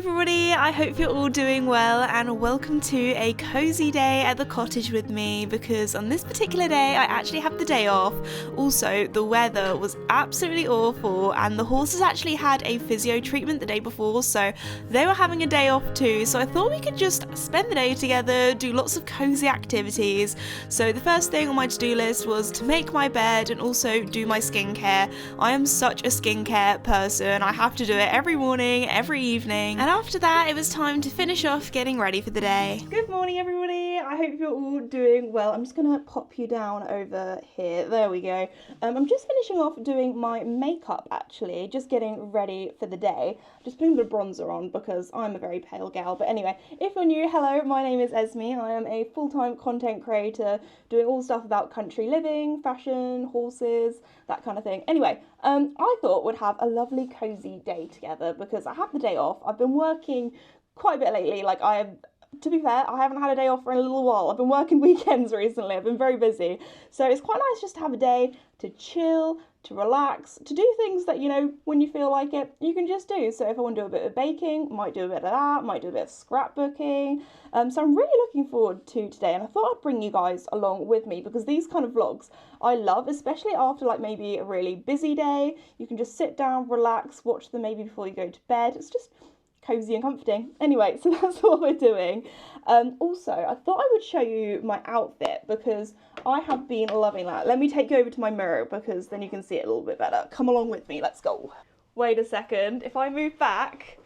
everybody, I hope you're all doing well and welcome to a cozy day at the cottage with me, because on this particular day I actually have the day off. Also, the weather was absolutely awful and the horses actually had a physio treatment the day before, so they were having a day off too, so I thought we could just spend the day together, do lots of cozy activities. So the first thing on my to-do list was to make my bed and also do my skincare. I am such a skincare person, I have to do it every morning, every evening, and after that it was time to finish off getting ready for the day. Good morning everybody, I hope you're all doing well. I'm just gonna pop you down over here, there we go. I'm just finishing off doing my makeup actually, just getting ready for the day. Just putting a bit of bronzer on because I'm a very pale gal, but anyway, if you're new, hello, my name is Esme. I am a full-time content creator doing all stuff about country living, fashion, horses, that kind of thing. Anyway, I thought we'd have a lovely cozy day together because I have the day off. I've been working quite a bit lately, to be fair, I haven't had a day off for a little while. I've been working weekends recently, I've been very busy. So it's quite nice just to have a day to chill, to relax, to do things that, you know, when you feel like it, you can just do. So if I want to do a bit of baking, might do a bit of that, might do a bit of scrapbooking. So I'm really looking forward to today, and I thought I'd bring you guys along with me because these kind of vlogs I love, especially after like maybe a really busy day. You can just sit down, relax, watch them maybe before you go to bed. It's just cozy and comforting. Anyway, so that's what we're doing. Also, I thought I would show you my outfit because I have been loving that. Let me take you over to my mirror because then you can see it a little bit better. Come along with me, let's go. Wait a second, if I move back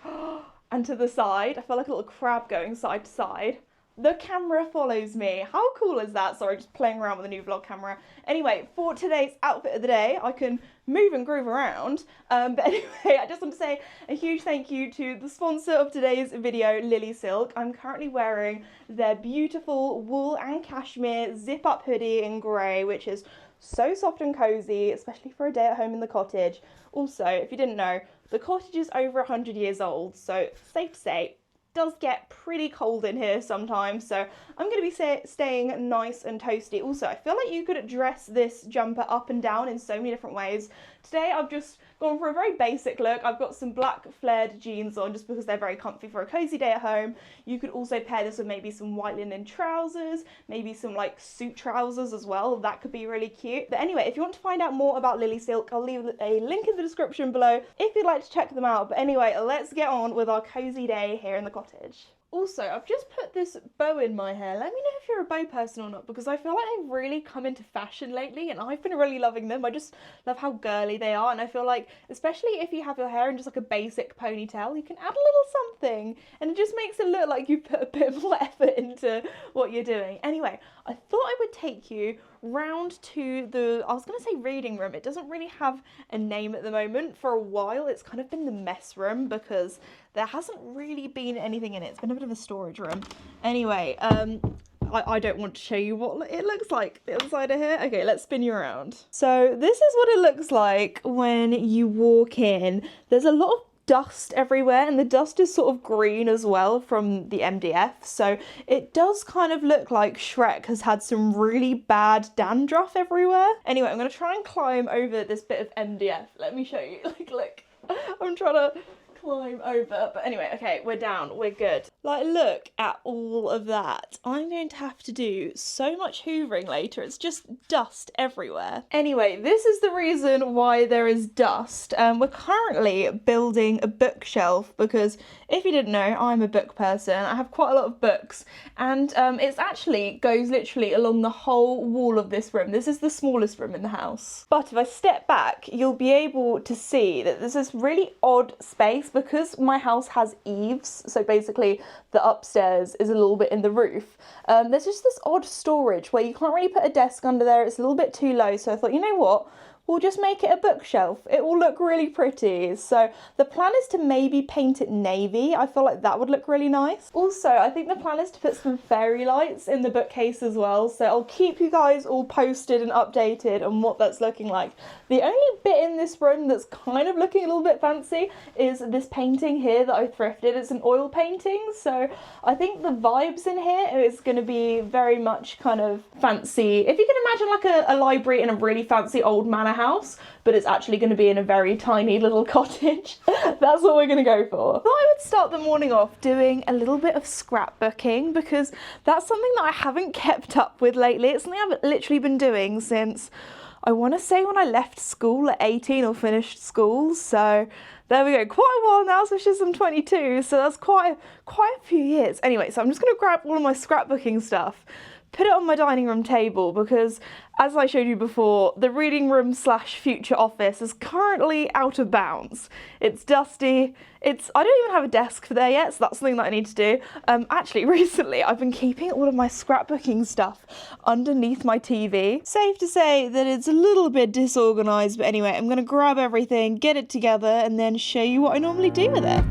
and to the side, I feel like a little crab going side to side. The camera follows me. How cool is that? Sorry, just playing around with a new vlog camera. Anyway, for today's outfit of the day, I can move and groove around. But anyway, I just want to say a huge thank you to the sponsor of today's video, Lily Silk. I'm currently wearing their beautiful wool and cashmere zip-up hoodie in grey, which is so soft and cozy, especially for a day at home in the cottage. Also, if you didn't know, the cottage is over 100 years old, so safe to say, does get pretty cold in here sometimes, so I'm going to be staying nice and toasty. Also, I feel like you could dress this jumper up and down in so many different ways. Today I've just gone for a very basic look. I've got some black flared jeans on just because they're very comfy for a cozy day at home. You could also pair this with maybe some white linen trousers, maybe some like suit trousers as well. That could be really cute. But anyway, if you want to find out more about Lily Silk, I'll leave a link in the description below if you'd like to check them out. But anyway, let's get on with our cozy day here in the cottage. Also, I've just put this bow in my hair. Let me know if you're a bow person or not, because I feel like they've really come into fashion lately and I've been really loving them. I just love how girly they are, and I feel like, especially if you have your hair in just like a basic ponytail, you can add a little something and it just makes it look like you put a bit more effort into what you're doing. Anyway, I thought I would take you round to the, I was going to say reading room. It doesn't really have a name at the moment. For a while it's kind of been the mess room because there hasn't really been anything in it. It's been a bit of a storage room. Anyway, I don't want to show you what it looks like the other side of here. Okay, let's spin you around. So this is what it looks like when you walk in. There's a lot of dust everywhere, and the dust is sort of green as well from the MDF, so it does kind of look like Shrek has had some really bad dandruff everywhere. Anyway, I'm going to try and climb over this bit of MDF. Let me show you. Like, look, I'm trying to climb over, but anyway, okay, we're down, we're good. Like, look at all of that. I'm going to have to do so much hoovering later. It's just dust everywhere. Anyway, this is the reason why there is dust. We're currently building a bookshelf because if you didn't know, I'm a book person. I have quite a lot of books, and it's actually goes literally along the whole wall of this room. This is the smallest room in the house. But if I step back, you'll be able to see that there's this really odd space because my house has eaves. So basically the upstairs is a little bit in the roof. There's just this odd storage where you can't really put a desk under there. It's a little bit too low. So I thought, you know what? We'll just make it a bookshelf. It will look really pretty. So the plan is to maybe paint it navy. I feel like that would look really nice. Also, I think the plan is to put some fairy lights in the bookcase as well. So I'll keep you guys all posted and updated on what that's looking like. The only bit in this room that's kind of looking a little bit fancy is this painting here that I thrifted. It's an oil painting. So I think the vibes in here is going to be very much kind of fancy. If you can imagine like a library in a really fancy old manor house, but it's actually going to be in a very tiny little cottage. That's what we're going to go for. I thought I would start the morning off doing a little bit of scrapbooking because that's something that I haven't kept up with lately. It's something I've literally been doing since, I want to say, when I left school at 18 or finished school. So there we go, quite a while now, especially since I'm 22, so that's quite a few years. Anyway, so I'm just going to grab all of my scrapbooking stuff, put it on my dining room table because, as I showed you before, the reading room slash future office is currently out of bounds. It's dusty. I don't even have a desk for there yet, so that's something that I need to do. Actually, recently I've been keeping all of my scrapbooking stuff underneath my TV. Safe to say that it's a little bit disorganized, but anyway, I'm gonna grab everything, get it together, and then show you what I normally do with it.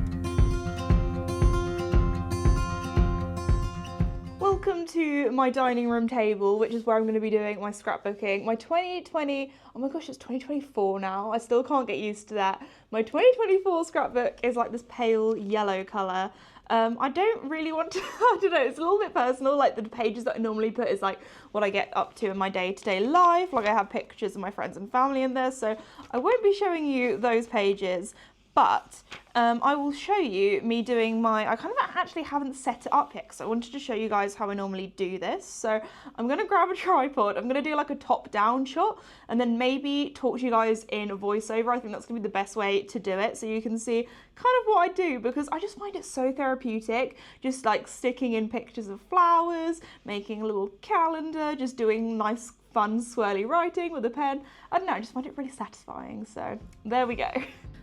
Welcome to my dining room table, which is where I'm going to be doing my scrapbooking. My 2020, oh my gosh, it's 2024 now. I still can't get used to that. My 2024 scrapbook is like this pale yellow colour. I don't really want to, I don't know, it's a little bit personal. Like the pages that I normally put is like what I get up to in my day-to-day life. Like I have pictures of my friends and family in there, so I won't be showing you those pages. But I will show you me doing my, I kind of actually haven't set it up yet because I wanted to show you guys how I normally do this. So I'm going to grab a tripod, I'm going to do like a top-down shot and then maybe talk to you guys in a voiceover. I think that's going to be the best way to do it so you can see kind of what I do because I just find it so therapeutic. Just like sticking in pictures of flowers, making a little calendar, just doing nice fun swirly writing with a pen. I don't know, I just find it really satisfying. So there we go.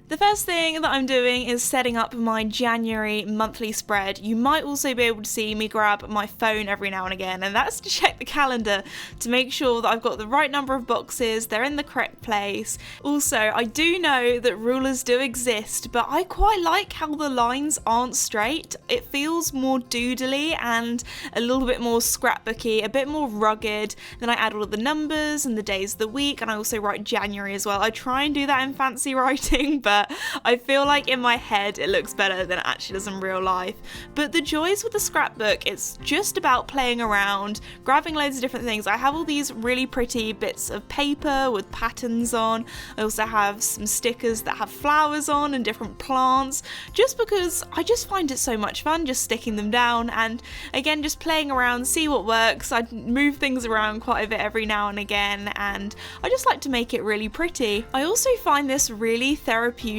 The first thing that I'm doing is setting up my January monthly spread. You might also be able to see me grab my phone every now and again, and that's to check the calendar to make sure that I've got the right number of boxes, they're in the correct place. Also, I do know that rulers do exist, but I quite like how the lines aren't straight. It feels more doodly and a little bit more scrapbooky, a bit more rugged. Then I add all of the numbers and the days of the week, and I also write January as well. I try and do that in fancy writing, but I feel like in my head it looks better than it actually does in real life. But the joys with the scrapbook, it's just about playing around, grabbing loads of different things. I have all these really pretty bits of paper with patterns on. I also have some stickers that have flowers on and different plants, just because I just find it so much fun just sticking them down and again just playing around, see what works. I move things around quite a bit every now and again and I just like to make it really pretty. I also find this really therapeutic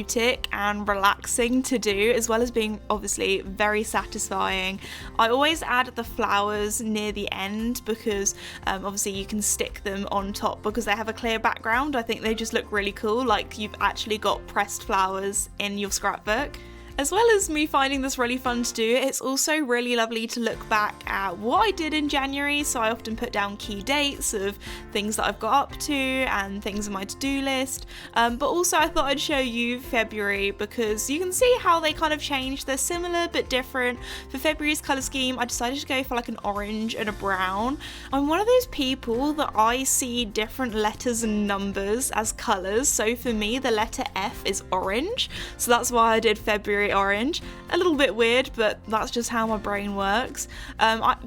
and relaxing to do, as well as being obviously very satisfying. I always add the flowers near the end because obviously you can stick them on top because they have a clear background. I think they just look really cool, like you've actually got pressed flowers in your scrapbook. As well as me finding this really fun to do, it's also really lovely to look back at what I did in January. So I often put down key dates of things that I've got up to and things on my to-do list. But also I thought I'd show you February because you can see how they kind of changed. They're similar but different. For February's colour scheme, I decided to go for like an orange and a brown. I'm one of those people that I see different letters and numbers as colours. So for me, the letter F is orange. So that's why I did February orange. A little bit weird, but that's just how my brain works.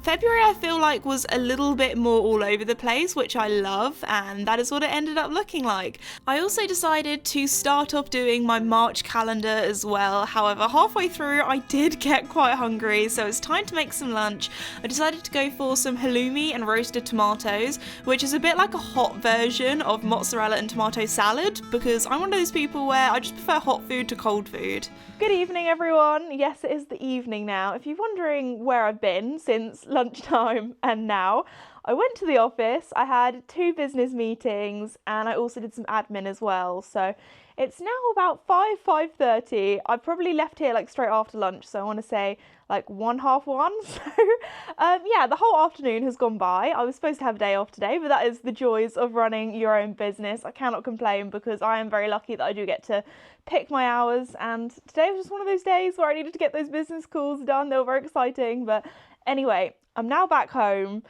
February I feel like was a little bit more all over the place, which I love, and that is what it ended up looking like. I also decided to start off doing my March calendar as well. However, halfway through I did get quite hungry, so it's time to make some lunch. I decided to go for some halloumi and roasted tomatoes, which is a bit like a hot version of mozzarella and tomato salad, because I'm one of those people where I just prefer hot food to cold food. Good evening everyone. Yes, it is the evening now. If you're wondering where I've been since lunchtime and now, I went to the office, I had 2 business meetings and I also did some admin as well. So it's now about 5:30. I probably left here like straight after lunch, so I want to say like 1:30. So yeah, the whole afternoon has gone by. I was supposed to have a day off today, but that is the joys of running your own business. I cannot complain because I am very lucky that I do get to pick my hours, and today was just one of those days where I needed to get those business calls done. They were very exciting, but anyway, I'm now back home.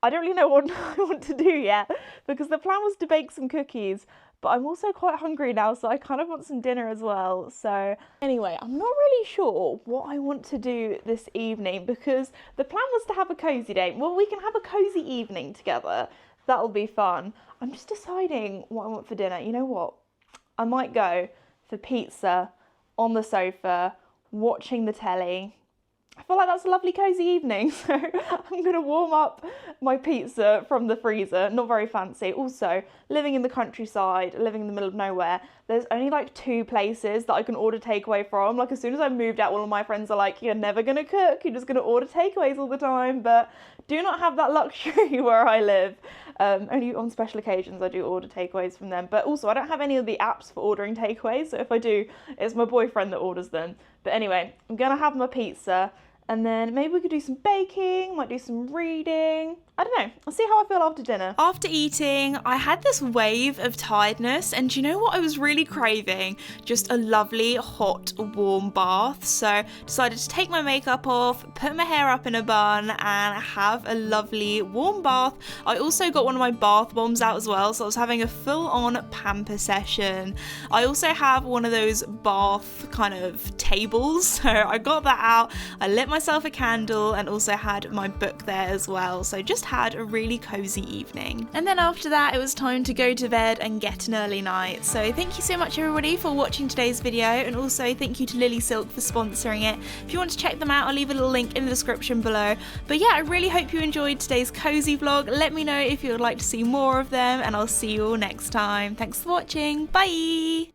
I don't really know what I want to do yet because the plan was to bake some cookies, but I'm also quite hungry now, so I kind of want some dinner as well. So anyway, I'm not really sure what I want to do this evening because the plan was to have a cozy day. Well, we can have a cozy evening together. That'll be fun. I'm just deciding what I want for dinner. You know what? I might go for pizza on the sofa, watching the telly. I feel like that's a lovely cozy evening, so I'm going to warm up my pizza from the freezer, not very fancy. Also, living in the countryside, living in the middle of nowhere, there's only like 2 places that I can order takeaway from. Like as soon as I moved out, all of my friends are like, you're never going to cook, you're just going to order takeaways all the time, but do not have that luxury where I live. Only on special occasions I do order takeaways from them, but also I don't have any of the apps for ordering takeaways, so if I do, it's my boyfriend that orders them. But anyway, I'm going to have my pizza. And then maybe we could do some baking, might do some reading. I don't know. I'll see how I feel after dinner. After eating, I had this wave of tiredness, and do you know what I was really craving? Just a lovely, hot, warm bath. So decided to take my makeup off, put my hair up in a bun, and have a lovely warm bath. I also got one of my bath bombs out as well, so I was having a full-on pamper session. I also have one of those bath kind of tables, so I got that out. I lit myself a candle and also had my book there as well. So just had a really cozy evening. And then after that, it was time to go to bed and get an early night. So thank you so much everybody for watching today's video, and also thank you to Lily Silk for sponsoring it. If you want to check them out, I'll leave a little link in the description below. But yeah, I really hope you enjoyed today's cozy vlog. Let me know if you would like to see more of them, and I'll see you all next time. Thanks for watching. Bye!